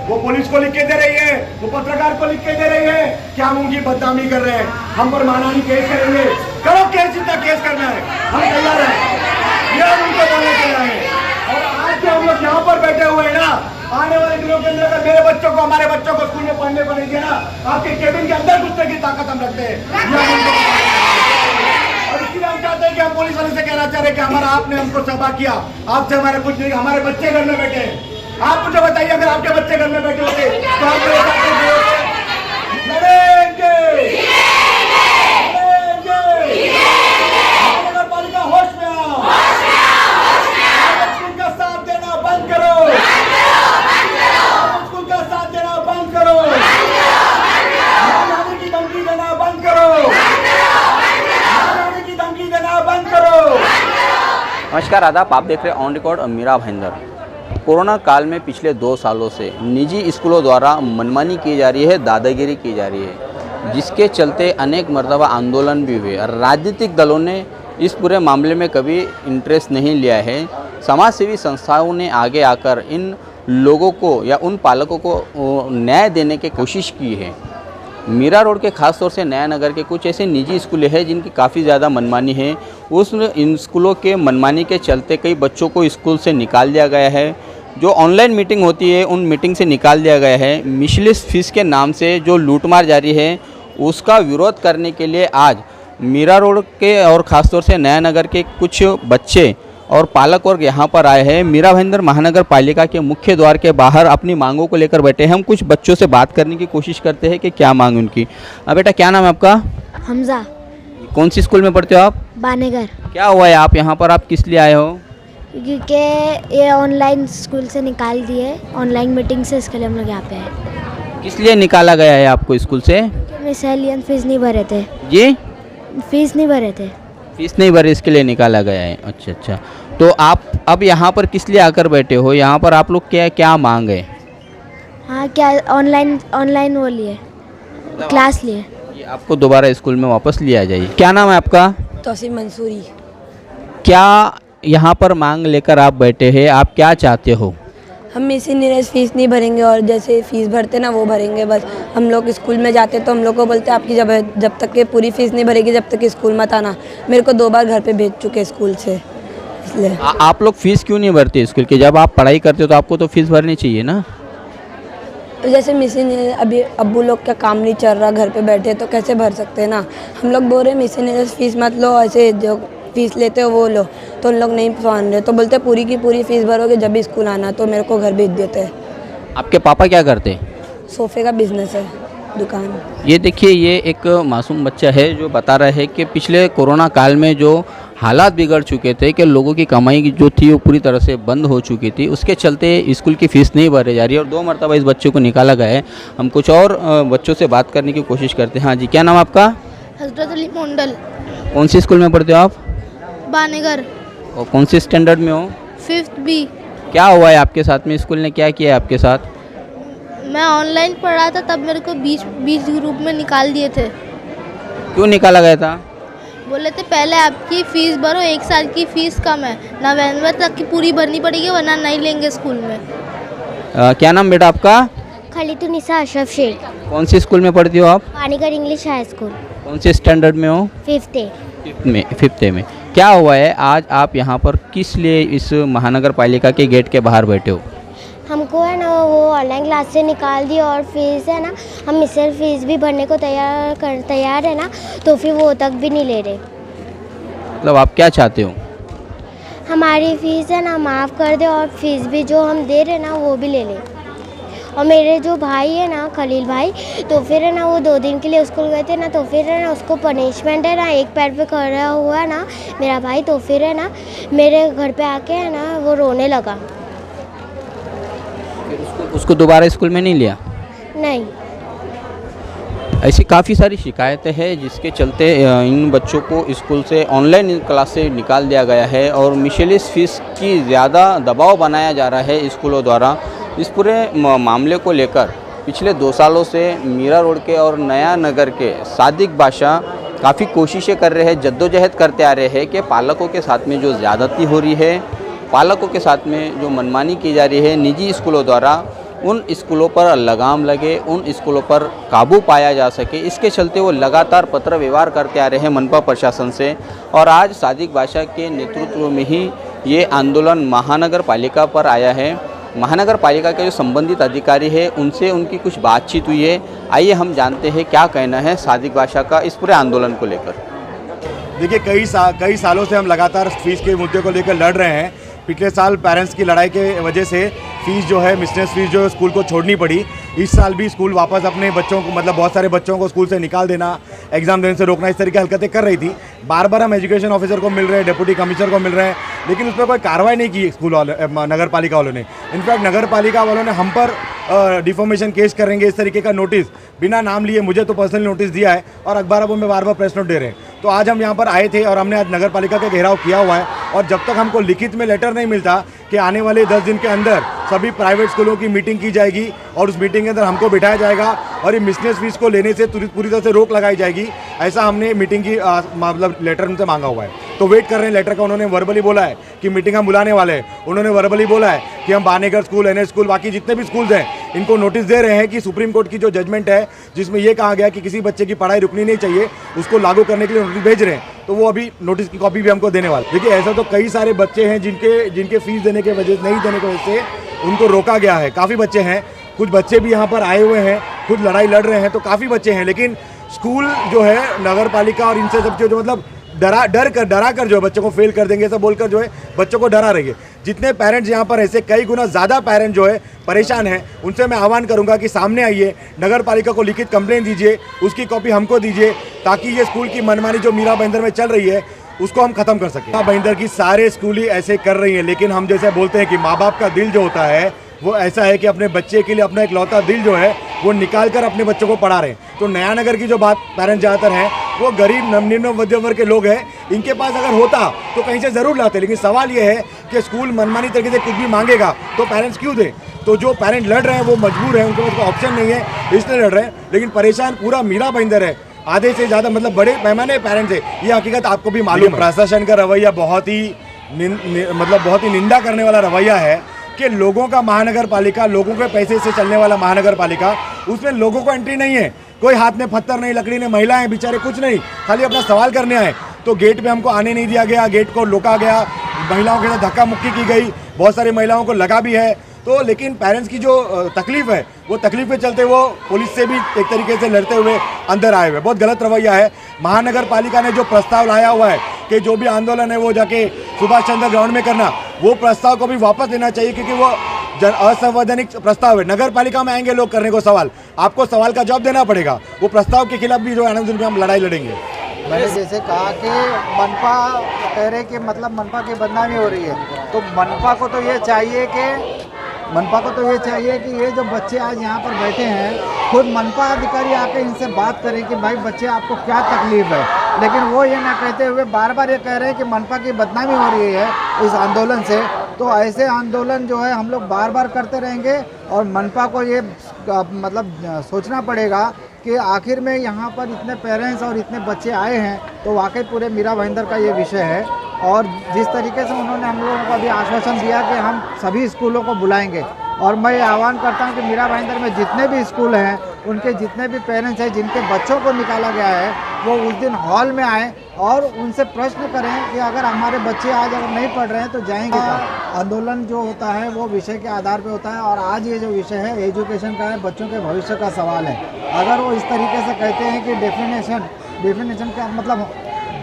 वो पुलिस को लिख के दे रही है, वो पत्रकार को लिख के दे रही है कि हम उनकी बदनामी कर रहे हैं, हम पर मानहानि केस करेंगे। करो केस, जितना केस करना है हम तैयार हैं। ये हम उनको बोलने के लिए हैं। और आज के हम लोग यहाँ पर बैठे हुए हैं ना, आने वाले दिनों के अंदर अगर मेरे बच्चों को, हमारे बच्चों को स्कूल में पढ़ने को नहीं दिया ना, आपके केबिन के अंदर घुसने की ताकत हम रखते हैं। और इसलिए हम चाहते हैं कि हम पुलिस वाले से कहना चाह रहे हैं कि हमारा आपने हमको सभा किया, आपसे हमारे कुछ नहीं, हमारे बच्चे घर में बैठे हैं। आप मुझे बताइए, अगर आपके बच्चे घर में बैठे होते तो आप लड़ेंगे, नगर पालिका होश में आओ, स्कूल का साथ देना बंद करो, स्कूल का साथ देना बंद करो, मानहानि की धमकी देना बंद करो, मानहानि की धमकी देना बंद करो। नमस्कार, आदाब। आप देख रहे हैं on record Mira Bhayandar. Corona काल में पिछले 2 सालों से निजी स्कूलों द्वारा मनमानी की जा रही है, दादागिरी की जा रही है, जिसके चलते अनेक मर्तबा आंदोलन भी हुए। राजनीतिक दलों ने इस पूरे मामले में कभी इंटरेस्ट नहीं लिया है। समाजसेवी संस्थाओं ने आगे आकर इन लोगों को या उन पालकों को न्याय देने की कोशिश की है। मीरा रोड के खास तौर से नया नगर के कुछ ऐसे निजी स्कूल हैं जिनकी काफ़ी ज़्यादा मनमानी है। इन स्कूलों के मनमानी के चलते कई बच्चों को स्कूल से निकाल दिया गया है। जो ऑनलाइन मीटिंग होती है उन मीटिंग से निकाल दिया गया है। मिशलिस फीस के नाम से जो लूटमार जारी है उसका विरोध करने के लिए आज मीरा रोड के और ख़ासतौर से नया नगर के कुछ बच्चे और पालक वर्ग यहाँ पर आए हैं। मीरा भाईंदर महानगर पालिका के मुख्य द्वार के बाहर अपनी मांगों को लेकर बैठे हैं। हम कुछ बच्चों से बात करने की कोशिश करते हैं कि क्या मांग उनकी। बेटा, क्या नाम है आपका? हमजा। कौन सी स्कूल में पढ़ते हो आप? बानेगर। क्या हुआ है आप यहाँ पर, आप किस लिए आए हो? क्योंकि ये ऑनलाइन स्कूल से निकाल दिए, ऑनलाइन मीटिंग से, इसके लिए हम लोग यहाँ पे आए। किस लिए निकाला गया है आपको स्कूल से? मिसलियन फीस नहीं भरे थे। जी, फीस नहीं भरे थे। फीस नहीं भरे, इसके लिए निकाला गया है। अच्छा अच्छा, तो आप अब यहाँ पर किस लिए आकर बैठे हो? यहाँ पर आप लोग क्या क्या मांग है? हाँ, क्या ऑनलाइन वो लिए, क्लास लिए। ये आपको दोबारा स्कूल में वापस लिया जाए। क्या नाम है आपका? तौसीफ मंसूरी। क्या यहाँ पर मांग लेकर आप बैठे हैं, आप क्या चाहते हो? हम मिसलिनियस फीस नहीं भरेंगे और जैसे फ़ीस भरते ना वो भरेंगे बस। हम लोग स्कूल में जाते तो हम लोग को बोलते आपकी जब तक के पूरी फ़ीस नहीं भरेगी जब तक स्कूल मत आना। मेरे को 2 बार घर पे भेज चुके स्कूल से, इसलिए। आप लोग फीस क्यों नहीं भरते स्कूल की? जब आप पढ़ाई करते हो तो आपको तो फीस भरनी चाहिए ना। तो जैसे मिसलिनियस अभी अब्बू लोग का काम नहीं चल रहा, घर पे बैठे तो कैसे भर सकते हैं ना। हम लोग बोल रहे मिसलिनियस फीस मत लो, ऐसे जो फीस लेते हो वो लो, तो उन लोग नहीं मान रहे। तो बोलते पूरी की पूरी फीस भरोगे जब भी स्कूल आना, तो मेरे को घर भेज देते हैं। आपके पापा क्या करते? सोफ़े का बिजनेस है, दुकान। ये देखिए, ये एक मासूम बच्चा है जो बता रहा है कि पिछले कोरोना काल में जो हालात बिगड़ चुके थे कि लोगों की कमाई जो थी वो पूरी तरह से बंद हो चुकी थी, उसके चलते स्कूल की फ़ीस नहीं भरी जा रही है और 2 मरतबा इस बच्चे को निकाला गया है। हम कुछ और बच्चों से बात करने की कोशिश करते हैं। हाँ जी, क्या नाम आपका? हजरत अली मंडल। कौन सी स्कूल में पढ़ते हो आप? बानेगर। और कौन सी स्टैंडर्ड में हो? 5th B। क्या हुआ है आपके साथ में? स्कूल ने क्या किया है आपके साथ? मैं ऑनलाइन पढ़ रहा था, तब मेरे को 20 ग्रुप में निकाल दिए थे। क्यों निकाला गया था? बोले थे पहले आपकी फ़ीस भरो, 1 साल की फ़ीस कम है, नवंबर तक की पूरी भरनी पड़ेगी वरना नहीं लेंगे स्कूल में। क्या नाम बेटा आपका? खलीतुन्निसा अशरफ शेख। कौन सी स्कूल में पढ़ती हो आप? बानेगर इंग्लिश हाई स्कूल। कौन से स्टैंडर्ड में हो? 5th A। 5th में। क्या हुआ है आज आप यहाँ पर किस लिए इस महानगर पालिका के गेट के बाहर बैठे हो? हमको है ना वो ऑनलाइन क्लास से निकाल दी और फीस है ना, हम इससे फीस भी भरने को तैयार है ना, तो फिर वो तक भी नहीं ले रहे। मतलब आप क्या चाहते हो? हमारी फ़ीस है ना माफ़ कर दे और फीस भी जो हम दे रहे ना वो भी ले ले। और मेरे जो भाई है ना, खलील भाई, तो फिर है ना वो 2 दिन के लिए स्कूल गए थे ना, तो फिर है ना उसको पनिशमेंट है ना, एक पैर पे खड़ा हुआ है ना मेरा भाई, तो फिर है ना मेरे घर पे आके है ना वो रोने लगा। फिर उसको दोबारा स्कूल में नहीं लिया? नहीं। ऐसी काफ़ी सारी शिकायतें हैं जिसके चलते इन बच्चों को स्कूल से ऑनलाइन क्लास से निकाल दिया गया है और मिशलिस फीस की ज़्यादा दबाव बनाया जा रहा है स्कूलों द्वारा। इस पूरे मामले को लेकर पिछले 2 सालों से मीरा रोड के और नया नगर के सादिक बादशाह काफ़ी कोशिशें कर रहे हैं, जद्दोजहद करते आ रहे हैं कि पालकों के साथ में जो ज़्यादती हो रही है, पालकों के साथ में जो मनमानी की जा रही है निजी स्कूलों द्वारा, उन स्कूलों पर लगाम लगे, उन स्कूलों पर काबू पाया जा सके, इसके चलते वो लगातार पत्र व्यवहार करते आ रहे हैं मनपा प्रशासन से। और आज सादिक बादशाह के नेतृत्व में ही ये आंदोलन महानगर पालिका पर आया है। महानगर पालिका के जो संबंधित अधिकारी है उनसे उनकी कुछ बातचीत हुई है। आइए हम जानते हैं क्या कहना है सादिक बादशाह का इस पूरे आंदोलन को लेकर। देखिए, कई सालों से हम लगातार फीस के मुद्दे को लेकर लड़ रहे हैं। पिछले साल पेरेंट्स की लड़ाई के वजह से फीस जो है, मिसनेस फीस जो है स्कूल को छोड़नी पड़ी। इस साल भी स्कूल वापस अपने बच्चों को, मतलब बहुत सारे बच्चों को स्कूल से निकाल देना, एग्जाम देने से रोकना, इस तरह की हरकतें कर रही थी। बार बार हम एजुकेशन ऑफिसर को मिल रहे हैं, डिप्टी कमिश्नर को मिल रहे हैं, लेकिन उस पर कोई कार्रवाई नहीं की स्कूल वाले, नगर पालिका वालों ने। इनफैक्ट नगर पालिका वालों ने हम पर डिफॉर्मेशन केस करेंगे इस तरीके का नोटिस बिना नाम लिए मुझे तो पर्सनली नोटिस दिया है और अखबारों में बार बार प्रेस नोट दे रहे हैं। तो आज हम यहाँ पर आए थे और हमने आज नगर पालिका का घेराव किया हुआ है। और जब तक हमको लिखित में लेटर नहीं मिलता कि आने वाले 10 दिन के अंदर सभी प्राइवेट स्कूलों की मीटिंग की जाएगी और उस मीटिंग के अंदर हमको बिठाया जाएगा और ये मिसनेस फीस को लेने से पूरी तरह से रोक लगाई जाएगी, ऐसा हमने मीटिंग की मतलब लेटर उनसे मांगा हुआ है। तो वेट कर रहे हैं लेटर का। उन्होंने वर्बली बोला है कि मीटिंग हम बुलाने वाले हैं। उन्होंने वर्बली बोला है कि हम बानेगढ़ स्कूल, एनएस स्कूल, बाकी जितने भी स्कूल्स हैं इनको नोटिस दे रहे हैं कि सुप्रीम कोर्ट की जो जजमेंट है जिसमें ये कहा गया कि किसी बच्चे की पढ़ाई रुकनी नहीं चाहिए, उसको लागू करने के लिए नोटिस भेज रहे हैं। तो वो अभी नोटिस की कॉपी भी हमको देने वाले। देखिए, ऐसा तो कई सारे बच्चे हैं जिनके फीस देने के वजह नहीं देने की वजह से उनको रोका गया है। काफ़ी बच्चे हैं, कुछ बच्चे भी यहाँ पर आए हुए हैं, खुद लड़ाई लड़ रहे हैं, तो काफ़ी बच्चे हैं। लेकिन स्कूल जो है, नगर पालिका और इनसे सब जो मतलब डरा कर जो है बच्चों को फेल कर देंगे ऐसा बोलकर जो है बच्चों को डरा रही है। जितने पेरेंट्स यहाँ पर ऐसे कई गुना ज़्यादा पेरेंट्स जो है परेशान हैं, उनसे मैं आह्वान करूंगा कि सामने आइए, नगर पालिका को लिखित कंप्लेंट दीजिए, उसकी कॉपी हमको दीजिए, ताकि ये स्कूल की मनमानी जो मीरा भाईंदर में चल रही है उसको हम खत्म कर सकें। मीरा भाईंदर की सारे स्कूल ही ऐसे कर रही हैं, लेकिन हम जैसे बोलते हैं कि माँ बाप का दिल जो होता है वो ऐसा है कि अपने बच्चे के लिए अपना इकलौता दिल जो है वो निकाल कर अपने बच्चों को पढ़ा रहे हैं। तो नया नगर की जो बात पेरेंट्स ज़्यादातर हैं वो गरीब निम्न मध्यम वर्ग के लोग हैं, इनके पास अगर होता तो कहीं से ज़रूर लाते। लेकिन सवाल ये है कि स्कूल मनमानी तरीके से कुछ भी मांगेगा तो पेरेंट्स क्यों दें। तो जो पेरेंट्स लड़ रहे हैं वो मजबूर हैं, उनके पास ऑप्शन नहीं है इसलिए लड़ रहे हैं। लेकिन परेशान पूरा मीरा भाईंदर है, आधे से ज़्यादा मतलब बड़े पैमाने पेरेंट्स है, ये हकीकत आपको भी मालूम है। प्रशासन का रवैया बहुत ही निंदा करने वाला रवैया है कि लोगों का महानगर पालिका, लोगों के पैसे से चलने वाला महानगर पालिका, उसमें लोगों को एंट्री नहीं है। कोई हाथ में पत्थर नहीं, लकड़ी नहीं, महिलाएं बेचारे कुछ नहीं, खाली अपना सवाल करने आए। तो गेट पे हमको आने नहीं दिया गया, गेट को रोका गया, महिलाओं के साथ धक्का मुक्की की गई, बहुत सारी महिलाओं को लगा भी है। तो लेकिन पेरेंट्स की जो तकलीफ है वो तकलीफ के चलते वो पुलिस से भी एक तरीके से लड़ते हुए अंदर आए हुए। बहुत गलत रवैया है। महानगर पालिका ने जो प्रस्ताव लाया हुआ है कि जो भी आंदोलन है वो जाके सुभाष चंद्र ग्राउंड में करना, वो प्रस्ताव को भी वापस लेना चाहिए, क्योंकि वो असंवैधानिक प्रस्ताव है। नगर पालिका में आएंगे लोग करने को सवाल, आपको सवाल का जवाब देना पड़ेगा। वो प्रस्ताव के खिलाफ भी जो आनंद में हम लड़ाई लड़ेंगे। मैंने जैसे कहा कि मनपा कह रहे कि मतलब मनपा की बदनामी हो रही है, तो मनपा को तो ये चाहिए कि ये जो बच्चे आज यहाँ पर बैठे हैं खुद मनपा अधिकारी आके इनसे बात करें कि भाई बच्चे आपको क्या तकलीफ है। लेकिन वो ये ना कहते हुए बार बार ये कह रहे हैं कि मनपा की बदनामी हो रही है इस आंदोलन से। तो ऐसे आंदोलन जो है हम लोग बार बार करते रहेंगे और मनपा को ये मतलब सोचना पड़ेगा कि आखिर में यहाँ पर इतने पेरेंट्स और इतने बच्चे आए हैं, तो वाकई पूरे मीरा भाईंदर का ये विषय है। और जिस तरीके से उन्होंने हम लोगों को अभी आश्वासन दिया कि हम सभी स्कूलों को बुलाएंगे, और मैं आह्वान करता हूं कि मीरा भाईंदर में जितने भी स्कूल हैं, उनके जितने भी पेरेंट्स हैं जिनके बच्चों को निकाला गया है, वो उस दिन हॉल में आए और उनसे प्रश्न करें कि अगर हमारे बच्चे आज अगर नहीं पढ़ रहे हैं तो जाएंगे कहाँ। आंदोलन जो होता है वो विषय के आधार पे होता है, और आज ये जो विषय है एजुकेशन का है, बच्चों के भविष्य का सवाल है। अगर वो इस तरीके से कहते हैं कि डेफिनेशन का मतलब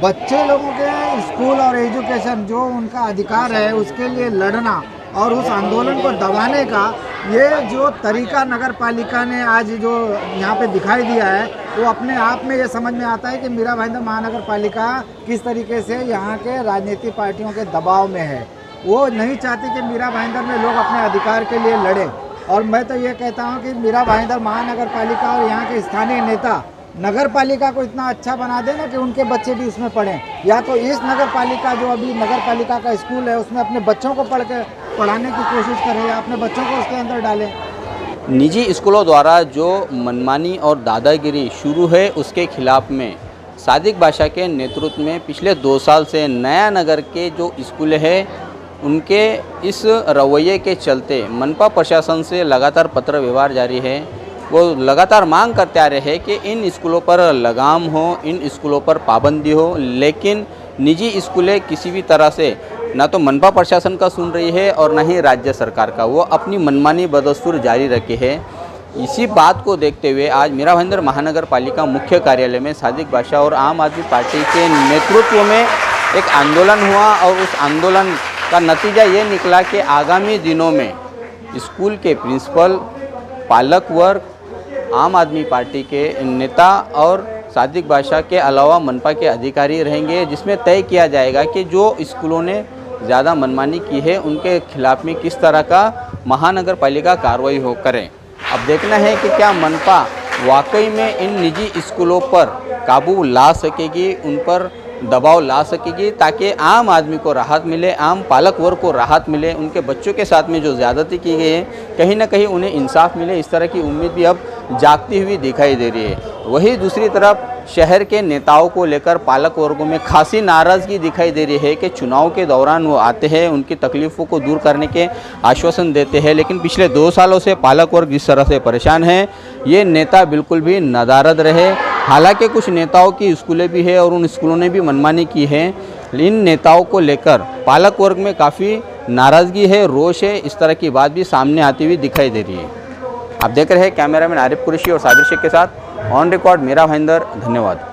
बच्चे लोगों के स्कूल और एजुकेशन जो उनका अधिकार है उसके लिए लड़ना और उस आंदोलन को दबाने का ये जो तरीका नगर पालिका ने आज जो यहाँ पे दिखाई दिया है, वो अपने आप में ये समझ में आता है कि मीरा भाईंदर महानगर पालिका किस तरीके से यहाँ के राजनीतिक पार्टियों के दबाव में है। वो नहीं चाहती कि मीरा भाईंदर में लोग अपने अधिकार के लिए लड़ें। और मैं तो ये कहता हूँ कि मीरा भाईंदर महानगर पालिका और यहाँ के स्थानीय नेता नगर पालिका को इतना अच्छा बना देना कि उनके बच्चे भी उसमें पढ़ें, या तो इस नगर पालिका जो अभी नगर पालिका का स्कूल है उसमें अपने बच्चों को पढ़ाने की कोशिश करें या अपने बच्चों को उसके अंदर डालें। निजी स्कूलों द्वारा जो मनमानी और दादागिरी शुरू है उसके खिलाफ में सादिक बादशाह के नेतृत्व में पिछले 2 साल से नया नगर के जो स्कूल है उनके इस रवैये के चलते मनपा प्रशासन से लगातार पत्र व्यवहार जारी है। वो लगातार मांग करते आ रहे हैं कि इन स्कूलों पर लगाम हो, इन स्कूलों पर पाबंदी हो, लेकिन निजी स्कूलें किसी भी तरह से ना तो मनपा प्रशासन का सुन रही है और ना ही राज्य सरकार का। वो अपनी मनमानी बदस्तूर जारी रखी है। इसी बात को देखते हुए आज मीरा भाईंदर महानगर पालिका मुख्य कार्यालय में सादिक बादशाह और आम आदमी पार्टी के नेतृत्व में एक आंदोलन हुआ और उस आंदोलन का नतीजा ये निकला कि आगामी दिनों में स्कूल के प्रिंसिपल, पालक वर्ग, आम आदमी पार्टी के नेता और सादिक बादशाह के अलावा मनपा के अधिकारी रहेंगे, जिसमें तय किया जाएगा कि जो स्कूलों ने ज़्यादा मनमानी की है उनके खिलाफ में किस तरह का महानगर पालिका कार्रवाई हो करें। अब देखना है कि क्या मनपा वाकई में इन निजी स्कूलों पर काबू ला सकेगी, उन पर दबाव ला सकेगी, ताकि आम आदमी को राहत मिले, आम पालक वर्ग को राहत मिले, उनके बच्चों के साथ में जो ज़्यादती की गई है कहीं ना कहीं उन्हें इंसाफ मिले। इस तरह की उम्मीद भी अब जागती हुई दिखाई दे रही है। वहीं दूसरी तरफ शहर के नेताओं को लेकर पालक वर्गों में खासी नाराज़गी दिखाई दे रही है कि चुनाव के दौरान वो आते हैं, उनकी तकलीफ़ों को दूर करने के आश्वासन देते हैं, लेकिन पिछले 2 सालों से पालक वर्ग जिस तरह से परेशान है, ये नेता बिल्कुल भी नदारद रहे। हालांकि कुछ नेताओं की स्कूलें भी है और उन स्कूलों ने भी मनमानी की है। इन नेताओं को लेकर पालक वर्ग में काफ़ी नाराज़गी है, रोष है। इस तरह की बात भी सामने आती हुई दिखाई दे रही है। आप देख रहे हैं कैमरामैन आरिफ कुरैशी और साबिर शेख के साथ ऑन रिकॉर्ड मीरा भाईंदर। धन्यवाद।